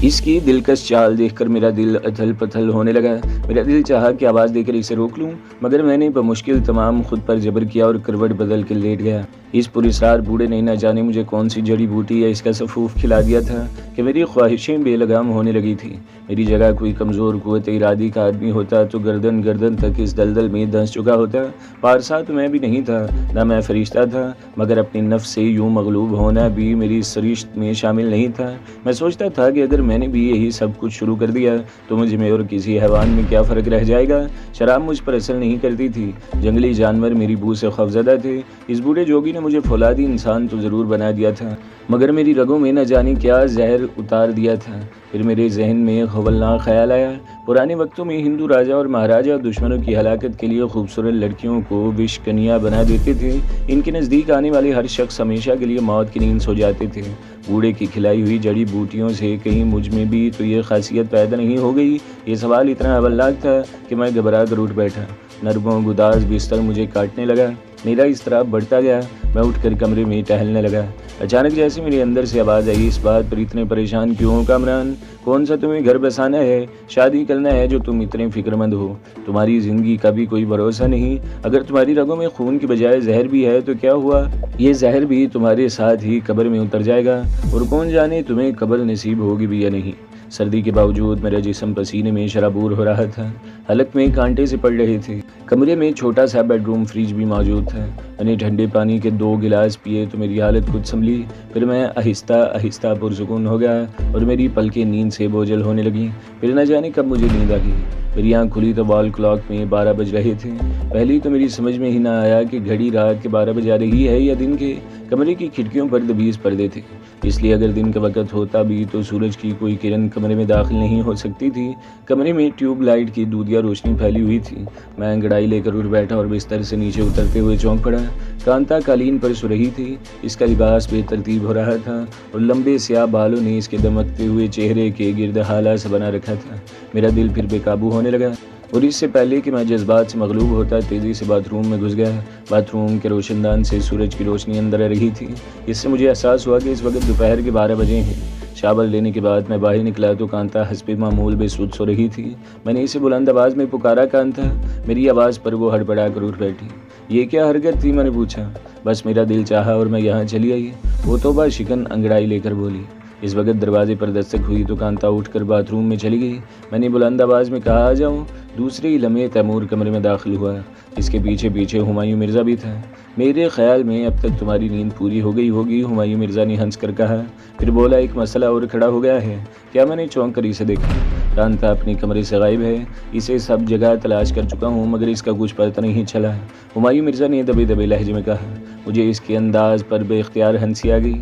اس کی دلکش چال دیکھ کر میرا دل اتھل پتھل ہونے لگا۔ میرا دل چاہا کہ آواز دے کر اسے روک لوں، مگر میں نے بمشکل تمام خود پر جبر کیا اور کروٹ بدل کے لیٹ گیا۔ اس پراسرار بوڑھے نے نہ جانے مجھے کون سی جڑی بوٹی یا اس کا سفوف کھلا دیا تھا کہ میری خواہشیں بے لگام ہونے لگی تھی۔ میری جگہ کوئی کمزور قوت ارادی کا آدمی ہوتا تو گردن تک اس دلدل میں دھنس چکا ہوتا۔ پارسا تو میں بھی نہیں تھا، نہ میں فرشتہ تھا، مگر اپنی نفس سے یوں مغلوب ہونا بھی میری سرشت میں شامل نہیں تھا۔ میں سوچتا تھا کہ اگر میں نے بھی یہی سب کچھ شروع کر دیا تو مجھ میں اور کسی حیوان میں کیا فرق رہ جائے گا۔ شراب مجھ پر اثر نہیں کرتی تھی، جنگلی جانور میری بو سے خوفزدہ تھے۔ اس بوڑھے جوگی نے مجھے فولادی انسان تو ضرور بنا دیا تھا، مگر میری رگوں میں نہ جانے کیا زہر اتار دیا تھا۔ پھر میرے ذہن میں خولناک خیال آیا۔ پرانے وقتوں میں ہندو راجا اور مہاراجا دشمنوں کی ہلاکت کے لیے خوبصورت لڑکیوں کو وش کنیا بنا دیتے تھے۔ ان کے نزدیک آنے والے ہر شخص ہمیشہ کے لیے موت کی نیند سو جاتے تھے۔ بوڑھے کی کھلائی ہوئی جڑی بوٹیوں سے کہیں مجھ میں بھی تو یہ خاصیت پیدا نہیں ہو گئی؟ یہ سوال اتنا ہولناک تھا کہ میں گھبرا کر اٹھ بیٹھا۔ نرم و گداز بستر مجھے کاٹنے لگا۔ میرا اضطراب بڑھتا گیا۔ میں اٹھ کر کمرے میں ٹہلنے لگا۔ اچانک جیسے میرے اندر سے آواز آئی، اس بات پر اتنے پریشان کیوں ہو کامران؟ کون سا تمہیں گھر بسانا ہے، شادی کرنا ہے جو تم اتنے فکر مند ہو؟ تمہاری زندگی کا بھی کوئی بھروسہ نہیں۔ اگر تمہاری رگوں میں خون کی بجائے زہر بھی ہے تو کیا ہوا؟ یہ زہر بھی تمہارے ساتھ ہی قبر میں اتر جائے گا، اور کون جانے تمہیں قبر نصیب ہوگی بھی یا نہیں۔ سردی کے باوجود میرا جسم پسینے میں شرابور ہو رہا تھا، حلق میں کانٹے سے پڑ رہے تھے۔ کمرے میں چھوٹا سا بیڈ روم فریج بھی موجود تھا۔ میں نے ٹھنڈے پانی کے 2 گلاس پیے تو میری حالت کچھ سنبھلی۔ پھر میں آہستہ آہستہ پرسکون ہو گیا اور میری پلکیں نیند سے بوجھل ہونے لگیں۔ پھر نہ جانے کب مجھے نیند آ گئی۔ میری آنکھ کھلی تو وال کلاک میں 12 بج رہے تھے۔ پہلی تو میری سمجھ میں ہی نہ آیا کہ گھڑی رات کے 12 بجا رہی ہے یا دن کے۔ کمرے کی کھڑکیوں پر 20 پردے تھے، اس لیے اگر دن کا وقت ہوتا بھی تو سورج کی کوئی کرن کمرے میں داخل نہیں ہو سکتی تھی۔ کمرے میں ٹیوب لائٹ کی دودھیا روشنی پھیلی ہوئی تھی۔ میں انگڑائی لے کر اٹھ بیٹھا اور بستر سے نیچے اترتے ہوئے چونک پڑا۔ کانتا قالین پر سو رہی تھی۔ اس کا لباس بے ترتیب ہو رہا تھا اور لمبے سیاہ بالوں نے اس کے دمکتے ہوئے چہرے کے گرد حالہ سے بنا رکھا تھا۔ میرا دل پھر بے قابو ہونے لگا اور اس سے پہلے کہ میں جذبات سے مغلوب ہوتا تیزی سے باتھ روم میں گھس گیا۔ باتھ روم کے روشن دان سے سورج کی روشنی اندر آ رہی تھی۔ اس سے مجھے احساس ہوا کہ اس وقت دوپہر کے 12 بجے ہیں۔ شاور لینے کے بعد میں باہر نکلا تو کانتا حسب معمول بے سود سو رہی تھی۔ میں نے اسے بلند آواز میں پکارا، کانتا۔ میری آواز پر وہ ہڑبڑا کر اٹھ بیٹھی۔ یہ کیا حرکت تھی؟ میں نے پوچھا۔ بس میرا دل چاہا اور میں یہاں چلی آئی، وہ توبہ شکن انگڑائی لے کر بولی۔ اس وقت دروازے پر دستک ہوئی تو کانتا اٹھ کر باتھ روم میں چلی گئی۔ میں نے بلند آواز میں کہا، آ جاؤں۔ دوسرے ہی لمحے تیمور کمرے میں داخل ہوا۔ اس کے پیچھے پیچھے ہمایوں مرزا بھی تھا۔ میرے خیال میں اب تک تمہاری نیند پوری ہو گئی ہوگی، ہمایوں مرزا نے ہنس کر کہا۔ پھر بولا، ایک مسئلہ اور کھڑا ہو گیا ہے کیا؟ میں نے چونک کر اسے دیکھا۔ کانتا اپنے کمرے سے غائب ہے۔ اسے سب جگہ تلاش کر چکا ہوں مگر اس کا کچھ پتہ نہیں چلا۔ ہمایوں مرزا نے دبے دبے لہجے میں کہا۔ مجھے اس کے انداز پر بے اختیار ہنسی آ گئی۔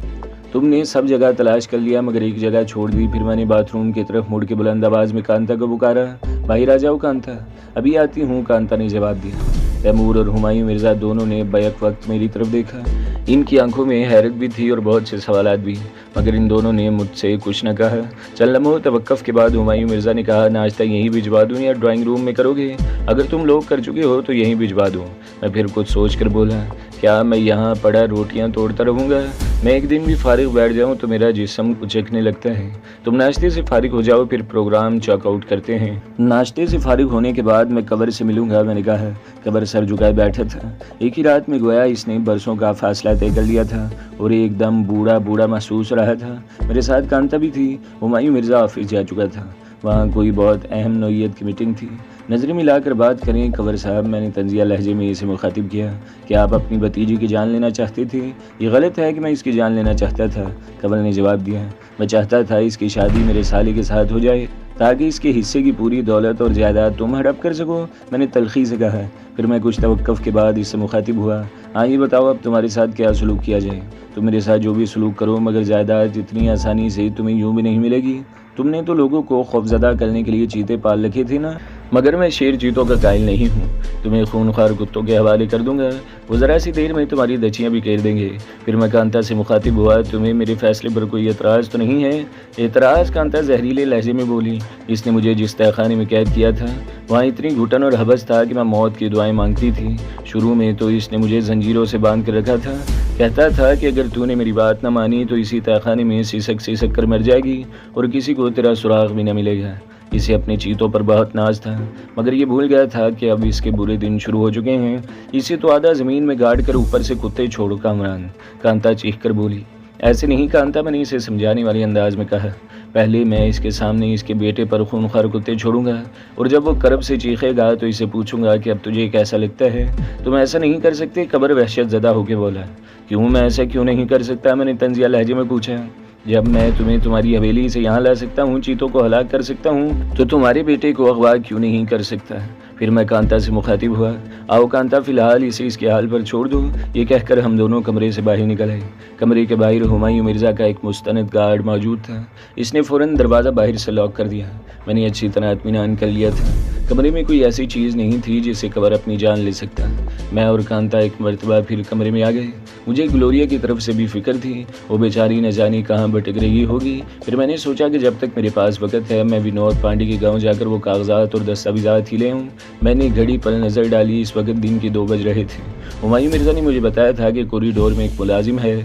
تم نے سب جگہ تلاش کر لیا مگر ایک جگہ چھوڑ دی۔ پھر میں نے باتھ روم کی طرف مڑ کے بلند آواز میں کانتا کو پکارا، باہر آ جاؤ کانتا۔ ابھی آتی ہوں، کانتا نے جواب دیا۔ تیمور اور ہمایوں مرزا دونوں نے بیک وقت میری طرف دیکھا۔ ان کی آنکھوں میں حیرت بھی تھی اور بہت سے سوالات بھی، مگر ان دونوں نے مجھ سے کچھ نہ کہا۔ چند لمحوں توقف کے بعد ہمایوں مرزا نے کہا، ناشتہ یہیں بھجوا دوں یا ڈرائنگ روم میں کرو گے؟ اگر تم لوگ کر چکے ہو تو یہیں بھجوا دو۔ میں پھر کچھ سوچ کر بولا، کیا میں یہاں پڑا روٹیاں توڑتا رہوں گا؟ میں ایک دن بھی فارغ بیٹھ جاؤں تو میرا جسم اچکنے لگتا ہے۔ تم ناشتے سے فارغ ہو جاؤ، پھر پروگرام چیک آؤٹ کرتے ہیں۔ ناشتے سے فارغ ہونے کے بعد میں قبر سے ملوں گا، میں نے کہا۔ قبر سر جھکائے بیٹھا تھا۔ ایک ہی رات میں گویا اس نے برسوں کا فاصلہ طے کر لیا تھا اور ایک دم بوڑھا بوڑھا محسوس ہو رہا تھا۔ میرے ساتھ کانتا بھی تھی۔ ہمایوں مرزا آفس جا چکا تھا، وہاں کوئی بہت اہم نوعیت کی میٹنگ تھی۔ نظریں ملا کر بات کریں کنور صاحب، میں نے طنزیہ لہجے میں اسے مخاطب کیا۔ کیا آپ اپنی بھتیجی کی جان لینا چاہتے تھے؟ یہ غلط ہے کہ میں اس کی جان لینا چاہتا تھا، کنور نے جواب دیا۔ میں چاہتا تھا اس کی شادی میرے سالے کے ساتھ ہو جائے تاکہ اس کے حصے کی پوری دولت اور جائیداد تم ہڑپ کر سکو، میں نے تلخی سے کہا۔ پھر میں کچھ توقف کے بعد اس سے مخاطب ہوا، ہاں یہ بتاؤ اب تمہارے ساتھ کیا سلوک کیا جائے؟ تم میرے ساتھ جو بھی سلوک کرو مگر جائیداد اتنی آسانی سے تمہیں یوں بھی نہیں ملے گی۔ تم نے تو لوگوں کو خوفزدہ کرنے کے لیے چیتے پال رکھے تھے نا، مگر میں شیر چیتوں کا قائل نہیں ہوں۔ تمہیں خونخوار کتوں کے حوالے کر دوں گا، وہ ذرا سی دیر میں تمہاری دچیاں بھی کھیر دیں گے۔ پھر میں کانتا سے مخاطب ہوا، تمہیں میرے فیصلے پر کوئی اعتراض تو نہیں ہے؟ اعتراض؟ کانتا زہریلے لہجے میں بولی۔ اس نے مجھے جس تہخانے میں قید کیا تھا وہاں اتنی گھٹن اور حبس تھا کہ میں موت کی دعائیں مانگتی تھی۔ شروع میں تو اس نے مجھے زنجیروں سے باندھ کر رکھا تھا कहता था कि अगर तूने मेरी बात न मानी तो इसी तहखाने में सिसक कर मर जाएगी और किसी को तेरा सुराग भी न मिलेगा। इसे अपनी चीतों पर बहुत नाज था, मगर ये भूल गया था कि अब इसके बुरे दिन शुरू हो चुके हैं। इसे तो आधा ज़मीन में गाड़ कर ऊपर से कुत्ते छोड़ो कामरान, कांता चीख कर बोली। ऐसे नहीं कांता, मैंने इसे समझाने वाले अंदाज में कहा। पहले मैं इसके सामने इसके बेटे पर खूनखार कुत्ते छोड़ूंगा और जब वो करब से चीखेगा तो इसे पूछूंगा कि अब तुझे कैसा लगता है। तुम ऐसा नहीं कर सकते? कबर वहशत ज़दा होकर बोला। क्यों, मैं ऐसा क्यों नहीं कर सकता? मैंने तंजिया लहजे में पूछा। जब मैं तुम्हें तुम्हारी हवेली से यहाँ ला सकता हूँ, चीतों को हलाक कर सकता हूँ, तो तुम्हारे बेटे को अगवा क्यों नहीं कर सकता? फिर मैं कांता से मुखातिब हुआ। आओ कांता, फिलहाल इसे इसके हाल पर छोड़ दो। ये कहकर हम दोनों कमरे से बाहर निकल आए। कमरे के बाहर हुमायूं मिर्ज़ा का एक मुस्तनद गार्ड मौजूद था। इसने फ़ौरन दरवाज़ा बाहर से लॉक कर दिया। मैंने अच्छी तरह इत्मीनान कर लिया था। कमरे में कोई ऐसी चीज़ नहीं थी जिससे कबर अपनी जान ले सकता। मैं और कांता एक मरतबा फिर कमरे में आ गए। मुझे ग्लोरिया की तरफ से भी फिक्र थी, वो बेचारी न जाने कहाँ भटक रही होगी। फिर मैंने सोचा कि जब तक मेरे पास वक्त है मैं विनोद पांडे के गांव जाकर वो कागजात और दस्तावेज़ात ही ले आऊँ। मैंने घड़ी पर नज़र डाली। इस वक्त दिन के 2 बज रहे थे। हुमायूं मिर्ज़ा ने मुझे बताया था कि कॉरिडोर में एक मुलाजिम है,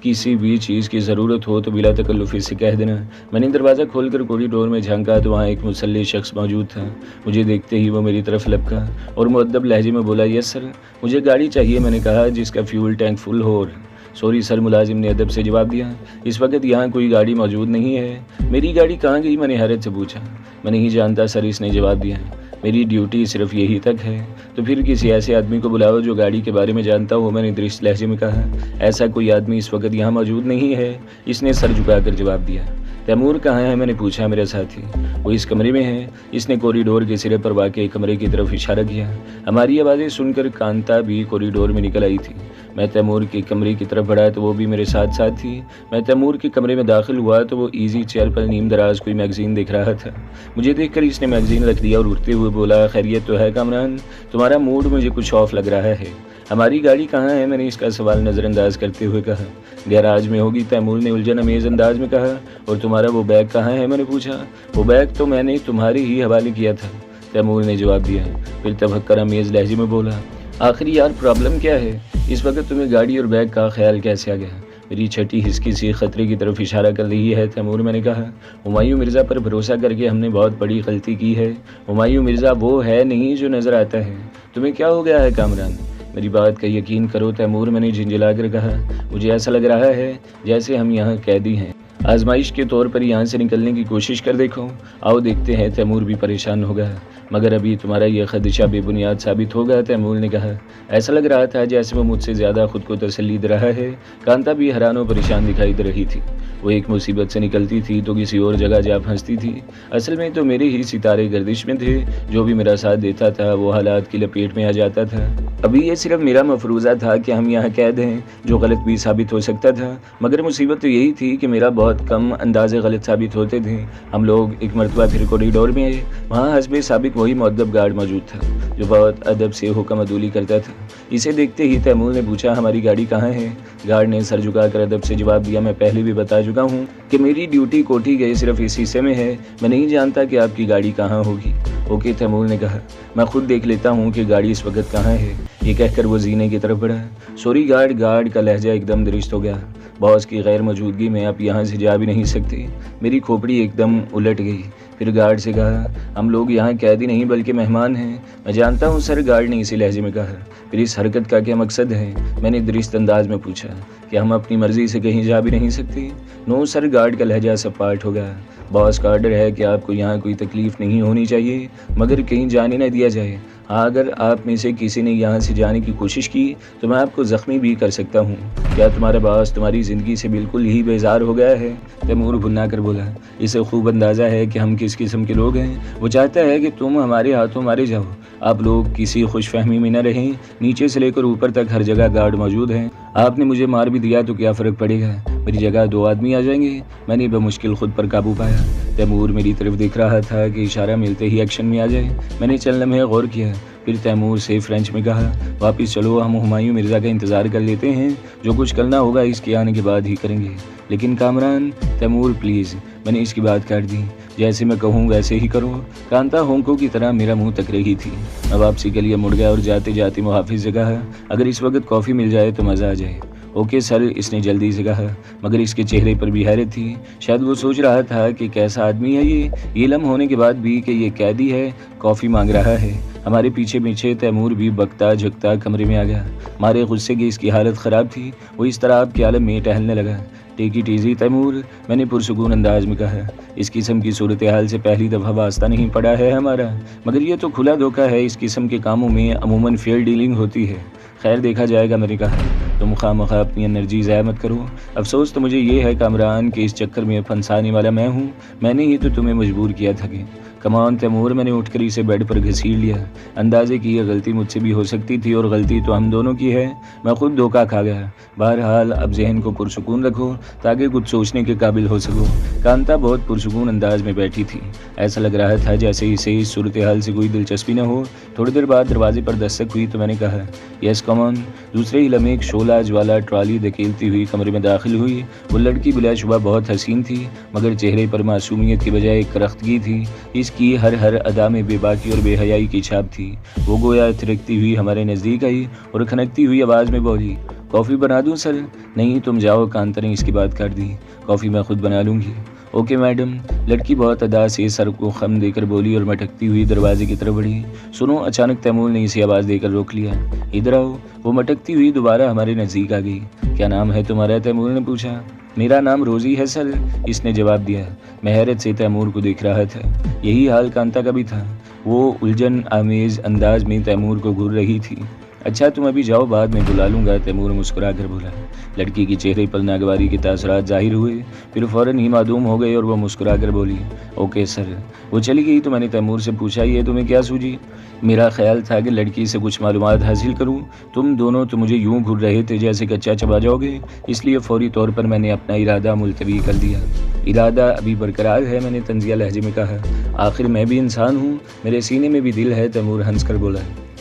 किसी भी चीज़ की ज़रूरत हो तो बिला तकल्लुफ़ से कह देना। मैंने दरवाज़ा खोलकर कॉरिडोर में झांका तो वहाँ एक मुसल्ले शख्स मौजूद था। मुझे देखते ही वो मेरी तरफ लपका और मुअद्दब लहजे में बोला, यस सर, मुझे गाड़ी चाहिए। मैंने कहा जिसका फ्यूल टैंक फुल हो। सॉरी सर, मुलाजिम ने अदब से जवाब दिया, इस वक्त यहाँ कोई गाड़ी मौजूद नहीं है। मेरी गाड़ी कहाँ गई? मैंने हैरत से पूछा। मैं नहीं जानता सर, इसने जवाब दिया। मेरी ड्यूटी सिर्फ यही तक है। तो फिर किसी ऐसे आदमी को बुलाओ जो गाड़ी के बारे में जानता हो। मैंने दृष्ट लहजे में कहा। ऐसा कोई आदमी इस वक्त यहाँ मौजूद नहीं है। इसने सर झुकाकर जवाब दिया। तैमूर कहाँ है? मैंने पूछा। मेरा साथी, वो इस कमरे में है। इसने कॉरिडोर के सिरे पर वाक़े कमरे की तरफ इशारा किया। हमारी आवाज़ें सुनकर कांता भी कॉरिडोर में निकल आई थी। मैं तैमूर के कमरे की तरफ बढ़ा तो वो भी मेरे साथ साथ थी। मैं तैमूर के कमरे में दाखिल हुआ तो वो ईजी चेयर पर नीम दराज कोई मैगज़ीन देख रहा था। मुझे देखकर इसने मैगज़ीन रख दिया और उठते हुए बोला, खैरियत तो है कामरान? तुम्हारा मूड मुझे कुछ ऑफ लग रहा है। हमारी गाड़ी कहाँ है? मैंने इसका सवाल नज़रअंदाज करते हुए कहा। गैराज में होगी, तैमूर ने उलझन अमेज़ अंदाज में कहा। और तुम्हारा वो बैग कहाँ है? मैंने पूछा। वो बैग तो मैंने तुम्हारे ही हवाले किया था, तैमूर ने जवाब दिया। फिर तबक्कर अमेज़ लहजे में बोला, आखिर यार प्रॉब्लम क्या है? इस वक्त तुम्हें गाड़ी और बैग का ख्याल कैसे आ गया? मेरी छठी हिस्की सी खतरे की तरफ इशारा कर रही है तैमूर। मैंने कहा, हुमायूं मिर्ज़ा पर भरोसा करके हमने बहुत बड़ी गलती की है। हुमायूं मिर्ज़ा वो है नहीं जो नज़र आता है। तुम्हें क्या हो गया है कामरान? मेरी बात का यकीन करो तैमूर, मैंने झिंझला कर कहा। मुझे ऐसा लग रहा है जैसे हम यहाँ कैदी हैं। आजमाइश के तौर पर यहाँ से निकलने की कोशिश कर देखो। आओ देखते हैं। तैमूर भी परेशान हो गया। मगर अभी तुम्हारा यह खदशा बेबुनियाद साबित होगा, तैमूर ने कहा। ऐसा लग रहा था जैसे वो मुझसे ज़्यादा खुद को तसल्ली दे रहा है। कांता भी हैरान और परेशान दिखाई दे रही थी। वो एक मुसीबत से निकलती थी तो किसी और जगह जा फंसती थी। असल में तो मेरे ही सितारे गर्दिश में थे। जो भी मेरा साथ देता था वो हालात की लपेट में आ जाता था। अभी ये सिर्फ मेरा मफरूज़ा था कि हम यहाँ कैद हैं, जो गलत भी साबित हो सकता था। मगर मुसीबत तो यही थी कि मेरा बहुत कम अंदाजे गलत साबित होते थे। हम लोग एक मरतबा फिर कॉरिडोर में आए। वहाँ हस्बे साबिक वही मुअद्दब गार्ड मौजूद था जो बहुत अदब से हुक्म अदूली करता था। इसे देखते ही तैमूर ने पूछा, हमारी गाड़ी कहाँ है? गार्ड ने सर झुकाकर अदब से जवाब दिया, मैं पहले भी बता चुका हूँ कि मेरी ड्यूटी कोठी गए सिर्फ इस हिस्से में है। मैं नहीं जानता कि आपकी गाड़ी कहाँ होगी। ओके, तैमूर ने कहा, मैं खुद देख लेता हूँ कि गाड़ी इस वक्त कहाँ है। ये कहकर वो जीने की तरफ बढ़ा। सॉरी गार्ड का लहजा एकदम दुरुस्त हो गया। बॉस की गैर मौजूदगी में आप यहाँ से जा भी नहीं सकते। मेरी खोपड़ी एकदम उलट गई। फिर गार्ड से कहा, हम लोग यहाँ कैदी नहीं बल्कि मेहमान हैं। मैं जानता हूँ सर, गार्ड ने इसी लहजे में कहा। फिर इस हरकत का क्या मकसद है? मैंने दुरुस्त अंदाज में पूछा। कि हम अपनी मर्जी से कहीं जा भी नहीं सकते? नो सर, गार्ड का लहजा सपाट हो गया। बॉस का ऑर्डर है कि आपको यहाँ कोई तकलीफ नहीं होनी चाहिए, मगर कहीं जाने न दिया जाए। हाँ, अगर आप में से किसी ने यहाँ से जाने की कोशिश की तो मैं आपको ज़ख्मी भी कर सकता हूँ। क्या तुम्हारा बॉस तुम्हारी ज़िंदगी से बिल्कुल ही बेजार हो गया है? तैमूर भुन्ना कर बोला। इसे खूब अंदाज़ा है कि हम किस किस्म के लोग हैं। वो चाहता है कि तुम हमारे हाथों मारे जाओ। आप लोग किसी खुशफहमी में न रहें। नीचे से लेकर ऊपर तक हर जगह गार्ड मौजूद हैं। आपने मुझे मार भी दिया तो क्या फ़र्क पड़ेगा? मेरी जगह 2 आदमी आ जाएंगे। मैंने बमुश्किल खुद पर काबू पाया। तैमूर मेरी तरफ देख रहा था कि इशारा मिलते ही एक्शन में आ जाए। मैंने चंद लम्हे गौर किया। फिर तैमूर से फ्रेंच में कहा, वापस चलो, हम हुमायूं मिर्ज़ा का इंतज़ार कर लेते हैं। जो कुछ करना होगा इसके आने के बाद ही करेंगे। लेकिन कामरान, तैमूर प्लीज़। मैंने इसकी बात काट दी। जैसे मैं कहूँ वैसे ही करो। कांता होंकों की तरह मेरा मुंह तक रही थी। मैं वापसी के लिए मुड़ गया और जाते जाते मुहाफिज से कहा, अगर इस वक्त कॉफ़ी मिल जाए तो मज़ा आ जाए। ओके सर, इसने जल्दी से कहा, मगर इसके चेहरे पर भी हैरत थी। शायद वो सोच रहा था कि कैसा आदमी है ये इलम होने के बाद भी कि ये कैदी है, कॉफ़ी मांग रहा है। हमारे पीछे पीछे तैमूर भी बकता झकता कमरे में आ गया। हमारे गुस्से की इसकी हालत ख़राब थी। वो इस तरह आपके आलम में टहलने लगा। टेक इट ईज़ी तैमूर, मैंने पुरसुकून अंदाज में कहा। इस किस्म की सूरत हाल से पहली दफ़ा वास्ता नहीं पड़ा है हमारा, मगर ये तो खुला धोखा है। इस किस्म के कामों में अमूमन फेयर डीलिंग होती है। खैर देखा जाएगा, मैंने कहा। तुम खामखा अपनी एनर्जी ज़ाया मत करो। अफसोस तो मुझे ये है कामरान कि इस चक्कर में फंसाने वाला मैं हूँ। मैंने ही तो तुम्हें मजबूर किया था कि कमान तैमूर, मैंने उठकर इसे बेड पर घसीट लिया। अंदाजे की यह गलती मुझसे भी हो सकती थी और गलती तो हम दोनों की है। मैं खुद धोखा खा गया। बहरहाल अब जहन को पुरसुकून रखो ताकि कुछ सोचने के काबिल हो सको। कांता बहुत पुरसुकून अंदाज में बैठी थी। ऐसा लग रहा था जैसे इसे इस सूरत हाल से कोई दिलचस्पी न हो। थोड़ी देर बाद दरवाजे पर दस्तक हुई तो मैंने कहा, यस कमान। दूसरे ही लम्हे एक शोला ज्वाला ट्रॉली धकेलती हुई कमरे में दाखिल हुई। वो लड़की बिलाशुबा बहुत हसीन थी, मगर चेहरे पर मासूमियत की बजाय एक करख्तगी थी। इसकी हर अदा में बेबाकी और बेहयाई की छाप थी। वो गोया थिरकती हुई हमारे नज़दीक आई और खनकती हुई आवाज़ में बोली, कॉफ़ी बना दूं सर? नहीं, तुम जाओ, कांता ने इसकी बात काट दी। कॉफ़ी मैं खुद बना लूँगी। Okay madam. लड़की बहुत अदा से सर को खम देकर बोली और मटकती हुई दरवाजे की तरफ बढ़ी। सुनो, अचानक तैमूर ने इसे आवाज़ देकर रोक लिया। इधर आओ। वो मटकती हुई दोबारा हमारे नज़दीक आ गई। क्या नाम है तुम्हारा? तैमूर ने पूछा। मेरा नाम रोज़ी है सर, इसने जवाब दिया। मैं हैरत से तैमूर को देख रहा था। यही हाल कांता का भी था। वो उलझन आमेज अंदाज में तैमूर को घूर रही थी। अच्छा तुम अभी जाओ, बाद में बुला लूँगा, तैमूर मुस्कुरा कर बोला। लड़की के चेहरे पर नागवारी के तासरात जाहिर हुए, फिर फ़ौरन ही मादूम हो गए और वह मुस्कुरा कर बोली, ओके सर। वो चली गई तो मैंने तैमूर से पूछा, ये तुम्हें क्या सूझी? मेरा ख्याल था कि लड़की से कुछ मालूमात हासिल करूं। तुम दोनों तो मुझे यूं घूर रहे थे जैसे कच्चा चबा जाओगे, इसलिए फौरी तौर पर मैंने अपना इरादा मुलतवी कर दिया। इरादा अभी बरकरार है, मैंने तंजिया लहजे में कहा। आखिर मैं भी इंसान हूँ, मेरे सीने में भी दिल है, तैमूर हंस कर बोला।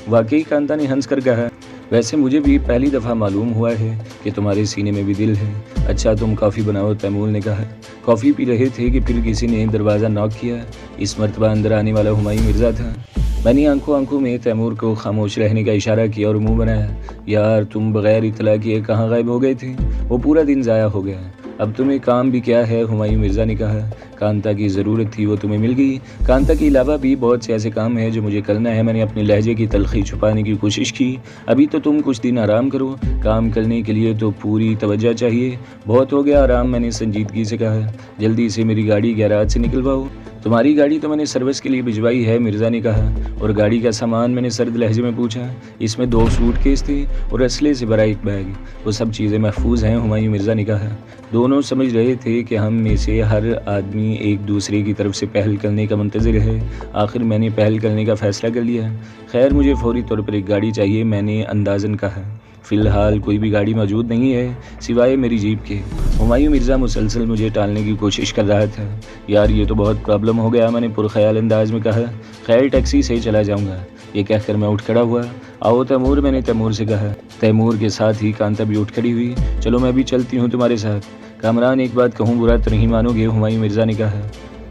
वाकई, कांता ने हंस कर कहा। वैसे मुझे भी पहली दफ़ा मालूम हुआ है कि तुम्हारे सीने में भी दिल है। अच्छा तुम कॉफ़ी बनाओ, तैमूर ने कहा। कॉफ़ी पी रहे थे कि फिर किसी ने दरवाज़ा नॉक किया। इस मरतबा अंदर आने वाला हुमायूं मिर्ज़ा था। मैंने आंखों में तैमूर को खामोश रहने का इशारा किया और मुंह बनाया। यार तुम बगैर इतला किए कहाँ गायब हो गए थे? वो पूरा दिन ज़ाया हो गया। अब तुम्हें काम भी क्या है? हुमायूं मिर्ज़ा ने कहा। कांता की ज़रूरत थी, वो तुम्हें मिल गई। कांता के अलावा भी बहुत से ऐसे काम हैं जो मुझे करना है। मैंने अपने लहजे की तलखी छुपाने की कोशिश की। अभी तो तुम कुछ दिन आराम करो, काम करने के लिए तो पूरी तवज्जो चाहिए। बहुत हो गया आराम, मैंने संजीदगी से कहा। जल्दी से मेरी गाड़ी गैराज से निकलवाओ। तुम्हारी गाड़ी तो मैंने सर्विस के लिए भिजवाई है, मिर्ज़ा ने कहा। और गाड़ी का सामान? मैंने सर्द लहजे में पूछा। इसमें 2 सूटकेस थे और असले से भरा एक बैग। वो सब चीज़ें महफूज हैं, हुमायूं मिर्ज़ा ने कहा। दोनों समझ रहे थे कि हम में से हर आदमी एक दूसरे की तरफ से पहल करने का मुंतज़िर है। आखिर मैंने पहल करने का फ़ैसला कर लिया। खैर मुझे फौरी तौर पर एक गाड़ी चाहिए, मैंने अंदाज़न कहा। फ़िलहाल कोई भी गाड़ी मौजूद नहीं है सिवाय मेरी जीप के। हुमायूं मिर्ज़ा मुसलसल मुझे टालने की कोशिश कर रहा था। यार ये तो बहुत प्रॉब्लम हो गया, मैंने पुरख्याल अंदाज में कहा। खैर टैक्सी से ही चला जाऊंगा। ये कहकर मैं उठ खड़ा हुआ। आओ तैमूर, मैंने तैमूर से कहा। तैमूर के साथ ही कांता भी उठ खड़ी हुई। चलो मैं भी चलती हूँ तुम्हारे साथ। कामरान एक बात कहूँ, बुरा तो नहीं मानोगे? हुमायूं मिर्ज़ा ने कहा।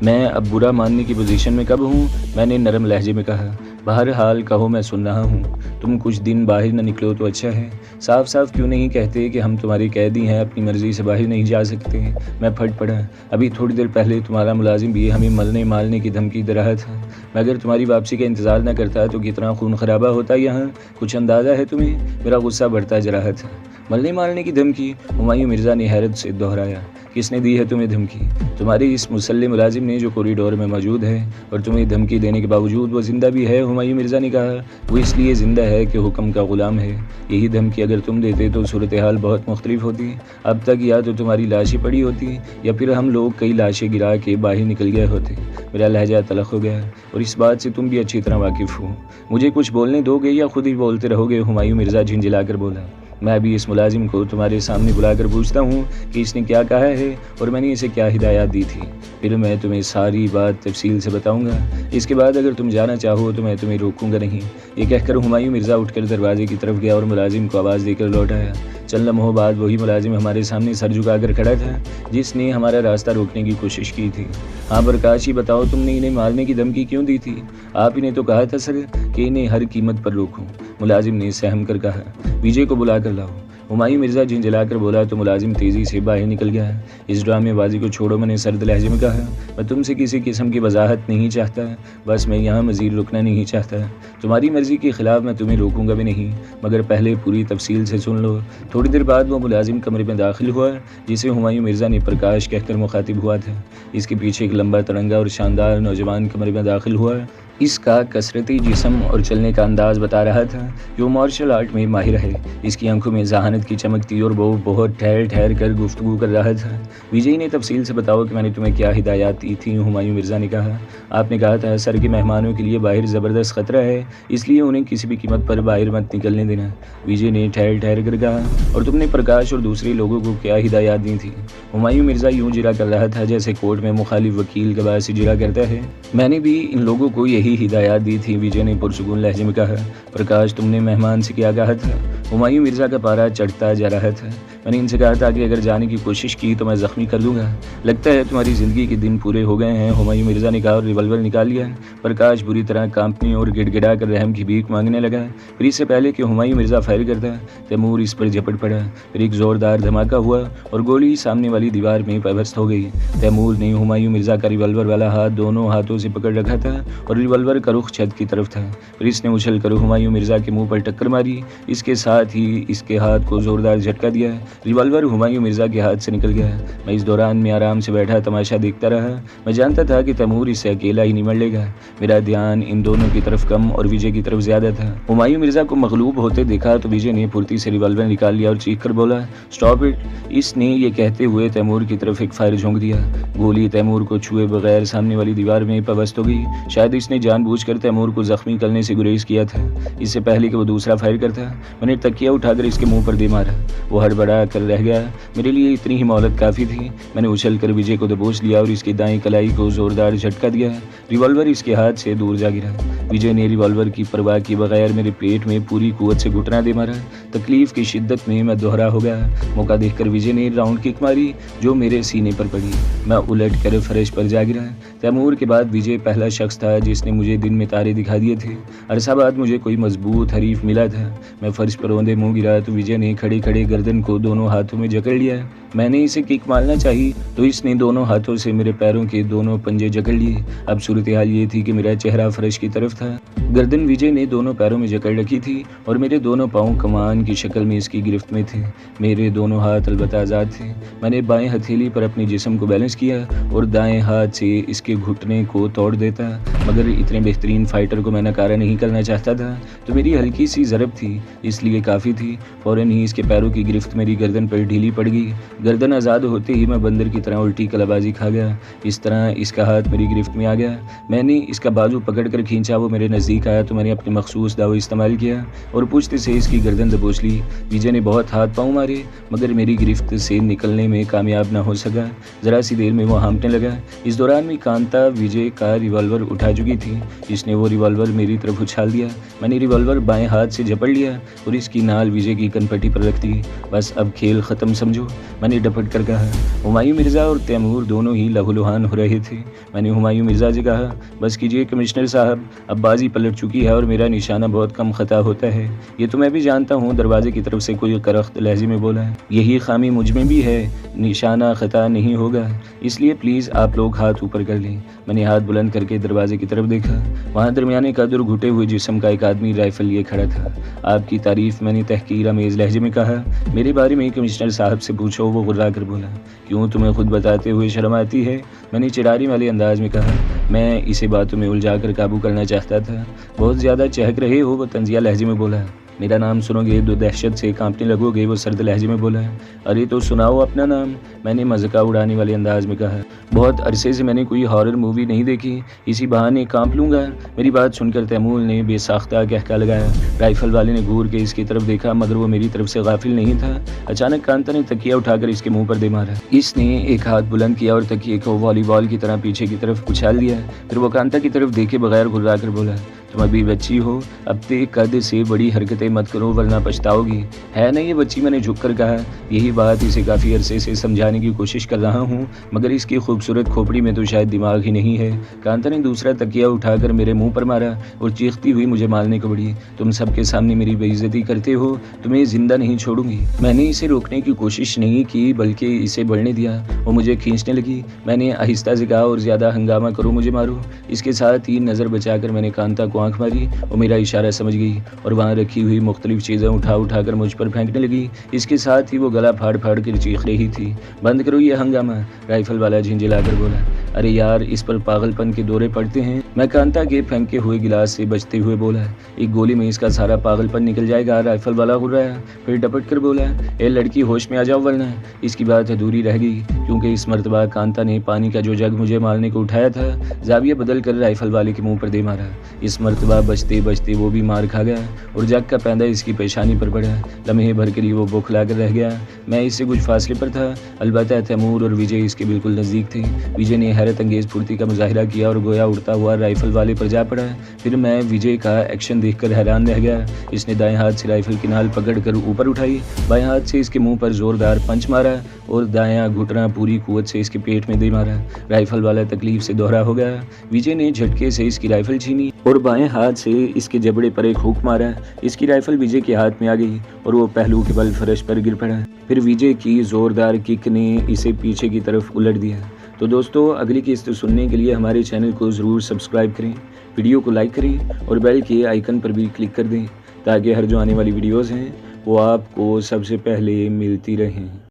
मैं अब बुरा मानने की पोजीशन में कब हूँ? मैंने नरम लहजे में कहा। बहरहाल कहो, मैं सुन रहा हूँ। तुम कुछ दिन बाहर न निकलो तो अच्छा है। साफ साफ क्यों नहीं कहते कि हम तुम्हारी कैदी हैं, अपनी मर्ज़ी से बाहर नहीं जा सकते? मैं फट पड़ा। अभी थोड़ी देर पहले तुम्हारा मुलाजिम भी हमें मरने मारने की धमकी दे रहा था। मैं अगर तुम्हारी वापसी का इंतज़ार न करता तो कितना खून खराबा होता यहाँ, कुछ अंदाज़ा है तुम्हें? मेरा गुस्सा बढ़ता जा रहा था। मरने मारने की धमकी? हुमायूं मिर्ज़ा ने हैरत से दोहराया। किसने दी है तुम्हें धमकी? तुम्हारे इस मुसल्ले मुलाजिम ने जो कॉरिडोर में मौजूद है, और तुम्हें धमकी देने के बावजूद वो ज़िंदा भी है। हुमायूं मिर्ज़ा ने कहा। वो इसलिए ज़िंदा है कि हुक्म का ग़ुलाम है। यही धमकी अगर तुम देते तो सूरत हाल बहुत मुख्तलिफ होती। अब तक या तो तुम्हारी लाशें पड़ी होती या फिर हम लोग कई लाशें गिरा के बाहर निकल गए होते। मेरा लहजा तलख हो गया और इस बात से तुम भी अच्छी तरह वाकिफ़ हो। मुझे कुछ बोलने दोगे या खुद ही बोलते रहोगे? हुमायूं मिर्ज़ा झिंझिला कर बोला। मैं अभी इस मुलाजिम को तुम्हारे सामने बुलाकर पूछता हूँ कि इसने क्या कहा है और मैंने इसे क्या हिदायत दी थी। फिर मैं तुम्हें सारी बात तफसील से बताऊंगा। इसके बाद अगर तुम जाना चाहो तो मैं तुम्हें रोकूंगा नहीं। ये कहकर हुमायूं मिर्ज़ा उठकर दरवाजे की तरफ गया और मुलाजिम को आवाज़ देकर लौट आया। चंद लम्हों बाद वही मुलाजिम हमारे सामने सर झुकाकर खड़ा था जिसने हमारा रास्ता रोकने की कोशिश की थी। हाँ प्रकाश, बताओ तुमने इन्हें मारने की धमकी क्यों दी थी? आप इन्हें तो कहा था सर कि इन्हें हर कीमत पर रोकूं। मुलाजिम ने सहम कर कहा। विजय को बुला कर लाओ। ہمایوں مرزا جھنجھلا کر بولا تو ملازم تیزی سے باہر نکل گیا۔ اس ڈرامے بازی کو چھوڑو، میں نے سرد لہجے میں کہا، میں تم سے کسی قسم کی وضاحت نہیں چاہتا، بس میں یہاں مزید رکنا نہیں چاہتا۔ تمہاری مرضی کے خلاف میں تمہیں روکوں گا بھی نہیں، مگر پہلے پوری تفصیل سے سن لو۔ تھوڑی دیر بعد وہ ملازم کمرے میں داخل ہوا جسے ہمایوں مرزا نے پرکاش کہہ کر مخاطب ہوا تھا۔ اس کے پیچھے ایک لمبا ترنگا اور شاندار نوجوان کمرے میں داخل ہوا۔ اس کا کثرتی جسم اور چلنے کا انداز بتا رہا تھا کہ وہ مارشل آرٹ میں ماہر ہے۔ اس کی آنکھوں میں ذہانت کی چمک تھی اور وہ بہت ٹھہر ٹھہر کر گفتگو کر رہا تھا۔ وجے نے تفصیل سے بتاؤ کہ میں نے تمہیں کیا ہدایات دی تھیں؟ ہمایوں مرزا نے کہا، آپ نے کہا تھا سر کے مہمانوں کے لیے باہر زبردست خطرہ ہے، اس لیے انہیں کسی بھی قیمت پر باہر مت نکلنے دینا۔ وجے نے ٹھہر ٹھہر کر کہا، اور تم نے پرکاش اور دوسرے لوگوں کو کیا ہدایات دی تھیں؟ ہمایوں مرزا یوں جرا کر رہا تھا جیسے کورٹ میں مخالف وکیل کے باعث جرا کرتا ہے۔ میں نے بھی ان لوگوں کو یہی ہدایات دی تھی، وجے نے پرسکون لہجے میں کہا۔ پرکاش، تم نے مہمان سے کیا کہا تھا؟ ہمایوں مرزا کا پارا چڑھتا جا رہا تھا۔ میں نے ان سے کہا تھا کہ اگر جانے کی کوشش کی تو میں زخمی کر دوں گا۔ لگتا ہے تمہاری زندگی کے دن پورے ہو گئے ہیں، ہمایوں مرزا نے کہا اور ریوالور نکال لیا۔ پرکاش بری طرح کانپنے اور گڑ گڑا کر رحم کی بھیک مانگنے لگا۔ پھر اس سے پہلے کہ ہمایوں مرزا فائر کرتا، تیمور اس پر جھپٹ پڑا۔ پھر ایک زوردار دھماکہ ہوا اور گولی سامنے والی دیوار میں پیوست ہو گئی۔ تیمور نے ہمایوں مرزا کا ریوالور والا ہاتھ دونوں ہاتھوں سے پکڑ رکھا تھا اور ریوالور کا رخ چھت کی طرف تھا۔ پھر اس نے اچھل کر ہمایوں مرزا کے منہ پر ٹکر ماری، اس کے ساتھ ہی اس کے ہاتھ کو زوردار جھٹکا دیا۔ ریوالور ہمایوں مرزا کے ہاتھ سے نکل گیا۔ میں اس دوران میں آرام سے بیٹھا تماشا دیکھتا رہا۔ میں جانتا تھا کہ تیمور اس سے اکیلا ہی نہیں مر لے گا۔ میرا دھیان ان دونوں کی طرف کم اور وجے کی طرف زیادہ تھا۔ ہمایوں مرزا کو مغلوب ہوتے دیکھا تو وجے نے پھرتی سے ریوالور نکال لیا اور چیخ کر بولا، اسٹاپ اٹ! اس نے یہ کہتے ہوئے تیمور کی طرف ایک فائر جھونک دیا۔ گولی تیمور کو چھوئے بغیر سامنے والی دیوار میں پیوست ہو گئی۔ شاید اس نے جان بوجھ کر تیمور کو زخمی کرنے سے گریز کیا تھا، اس سے پہلے کہ وہ دوسرا فائر کرتا۔ میں نے تکیہ اٹھا کر اس کے منہ پر دے مارا۔ وہ ہڑبڑا کر رہ گیا۔ میرے لیے اتنی ہی مہلت کافی تھی۔ میں نے اچھل کر وجے کو دبوچ لیا اور اس کی دائیں کلائی کو زوردار جھٹکا دیا۔ ریوالور اس کے ہاتھ سے دور جا گرا۔ وجے نے ریوالور کی پرواہ کیے بغیر میرے پیٹ میں پوری قوت سے گھٹنا دے مارا۔ تکلیف کی شدت میں دوہرا ہو گیا۔ موقع دیکھ کر وجے نے راؤنڈ کک ماری جو میرے سینے پر پڑی۔ میں الٹ کر فرش پر جا گرا۔ تیمور کے بعد وجے پہلا شخص تھا جس نے مجھے دن میں تارے دکھا دیے تھے۔ عرصہ بعد مجھے کوئی مضبوط حریف ملا تھا۔ میں فرش پر اوندے منہ گرا تو وجے نے کھڑے کھڑے گردن کو دونوں ہاتھوں میں جکڑ لیا۔ میں نے اسے کک مارنا چاہی تو اس نے دونوں ہاتھوں سے میرے پیروں کے دونوں پنجے جکڑ لیے۔ اب صورتحال یہ تھی کہ میرا چہرہ فرش کی طرف تھا، گردن وجے نے دونوں پیروں میں جکڑ رکھی تھی اور میرے دونوں پاؤں کمان کی شکل میں اس کی گرفت میں تھے۔ میرے دونوں ہاتھ البتہ آزاد تھے۔ میں نے بائیں ہتھیلی پر اپنے جسم کو بیلنس کیا اور دائیں ہاتھ سے اس کے گھٹنے کو توڑ دیتا، مگر اتنے بہترین فائٹر کو میں ناکارہ نہیں کرنا چاہتا تھا تو میری ہلکی سی ضرب تھی اس لیے کافی تھی۔ فوراً ہی اس کے پیروں کی گرفت میری گردن پر ڈھیلی پڑ گئی۔ گردن آزاد ہوتے ہی میں بندر کی طرح الٹی کلابازی کھا گیا۔ اس طرح اس کا ہاتھ میری گرفت میں آ گیا۔ میں نے اس کا بازو پکڑ کر کھینچا، وہ میرے نزدیک آیا تو میں نے اپنے مخصوص داؤ استعمال کیا اور پشت سے اس کی گردن دبوچ لی۔ وجے نے بہت ہاتھ پاؤں مارے مگر میری گرفت سے نکلنے میں کامیاب نہ ہو سکا۔ ذرا سی دیر میں وہ ہانپنے لگا۔ اس دوران میں کانتا وجے کا ریوالور اٹھا چکی تھی۔ اس نے وہ ریوالور میری طرف اچھال دیا۔ میں نے ریوالور بائیں ہاتھ سے جھپڑ لیا اور اس کی نال وجے کی کنپٹی پر رکھ دی۔ بس اب کھیل ختم سمجھو، میں نے ڈپٹ کر کہا۔ ہمایوں مرزا اور تیمور دونوں ہی لہو لہان ہو رہے تھے۔ میں نے ہمایوں مرزا سے کہا، بس کیجیے کمشنر صاحب، اب بازی پلٹ چکی ہے اور میرا نشانہ بہت کم خطا ہوتا ہے۔ یہ تو میں بھی جانتا ہوں، دروازے کی طرف سے کوئی کرخت لہجے میں بولا۔ یہی خامی مجھ میں بھی ہے، نشانہ خطا نہیں ہوگا، اس لیے پلیز آپ لوگ ہاتھ اوپر کر لیں۔ میں نے ہاتھ بلند کر کے دروازے کی طرف دیکھا۔ وہاں درمیانے قد اور گھٹے ہوئے جسم کا ایک آدمی رائفل لیے کھڑا تھا۔ آپ کی تعریف، میں نے تحقیر آمیز لہجے میں کہا۔ میرے بارے میں کمشنر صاحب سے پوچھو، وہ غرا کر بولا۔ کیوں، تمہیں خود بتاتے ہوئے شرم آتی ہے؟ میں نے چڑاری والے انداز میں کہا۔ میں اسے باتوں میں الجھا کر قابو کرنا چاہتا تھا۔ بہت زیادہ چہک رہے ہو، وہ طنزیہ لہجے میں بولا۔ میرا نام سنو گے تو دہشت سے کانپنے لگو گے، وہ سرد لہجے میں بولا۔ ارے تو سناؤ اپنا نام، میں نے مذاق اڑانے والے انداز میں کہا۔ بہت عرصے سے میں نے کوئی ہارر مووی نہیں دیکھی، اسی بہانے کانپ لوں گا۔ میری بات سن کر تیمور نے بے ساختہ کہکا لگایا۔ رائفل والے نے گور کے اس کی طرف دیکھا مگر وہ میری طرف سے غافل نہیں تھا۔ اچانک کانتا نے تکیہ اٹھا کر اس کے منہ پر دے مارا۔ اس نے ایک ہاتھ بلند کیا اور تکیے کو والی بال کی طرح پیچھے کی طرف اچھال دیا۔ پھر وہ کانتا کی طرف دیکھے بغیر گھرا کر بولا، तुम अभी बच्ची हो, अब ते कद से बड़ी हरकतें मत करो वरना पछताओगी। है ना ये बच्ची, मैंने झुक कर कहा। यही बात इसे काफ़ी अरसे से समझाने की कोशिश कर रहा हूँ, मगर इसकी खूबसूरत खोपड़ी में तो शायद दिमाग ही नहीं है। कांता ने दूसरा तकिया उठाकर मेरे मुंह पर मारा और चीखती हुई मुझे मारने को बढ़ी। तुम सबके सामने मेरी बेइज्जती करते हो, तुम्हें जिंदा नहीं छोड़ूंगी। मैंने इसे रोकने की कोशिश नहीं की बल्कि इसे बढ़ने दिया। वो मुझे खींचने लगी। मैंने आहिस्ता से कहा, और ज़्यादा हंगामा करो मुझे मारो। इसके साथ ही नज़र बचाकर मैंने कांता को आंख मारी। वो मेरा इशारा समझ गई और वहाँ रखी हुई मुख्तलिफ चीज़ें उठा कर मुझ पर फेंकने लगी। इसके साथ ही वो गला फाड़ फाड़ कर चीख रही थी। बंद करो ये हंगामा, राइफल वाला झिंझिलाकर बोला। अरे यार, इस पर पागलपन के दौरे पड़ते हैं। मैं कांता के फेंके हुए गिलास से बचते हुए बोला। एक गोली में इसका सारा पागलपन निकल जाएगा, राइफल वाला गुर्राया। फिर डपट कर बोला, ए लड़की होश में आ जाओ वरना। इसकी बात अधूरी रह गई क्योंकि इस मर्तबा कांता ने पानी का जो जग मुझे मारने को उठाया था, जाविया बदल कर राइफल वाले के मुंह पर दे मारा। इस मर्तबा बचते बचते वो भी मार खा गया और जग का पैंदा इसकी पेशानी पर पड़ा। लम्हे भर कर ही वो बौखला कर रह गया। मैं इससे कुछ फासले पर था, अलबत्ता तैमूर और विजय इसके बिल्कुल नज़दीक थे। विजय ने हैरत अंगेज़ फुर्ती का मुजाहिरा किया और गोया उड़ता हुआ राइफल वाले पर जा पड़ा। फिर मैं विजय का एक्शन देखकर हैरान रह गया। इसने दाएं हाथ से राइफल की नाल पकड़कर ऊपर उठाई, बाएं हाथ से इसके मुंह पर जोरदार पंच मारा और दायां घुटना पूरी कुव्वत से इसके पेट में दे मारा। राइफल वाला तकलीफ से दोहरा हो गया। विजय ने झटके से इसकी राइफल छीनी और बाएं हाथ से इसके जबड़े पर एक हुक मारा। इसकी राइफल विजय के हाथ में आ गई और वो पहलू के बल फर्श पर गिर पड़ा। फिर विजय की जोरदार किक ने इसे पीछे की तरफ उलट दिया। तो दोस्तों, अगली किस्त सुनने के लिए हमारे चैनल को ज़रूर सब्सक्राइब करें, वीडियो को लाइक करें और बेल के आइकन पर भी क्लिक कर दें ताकि हर जो आने वाली वीडियोज़ हैं वो आपको सबसे पहले मिलती रहें।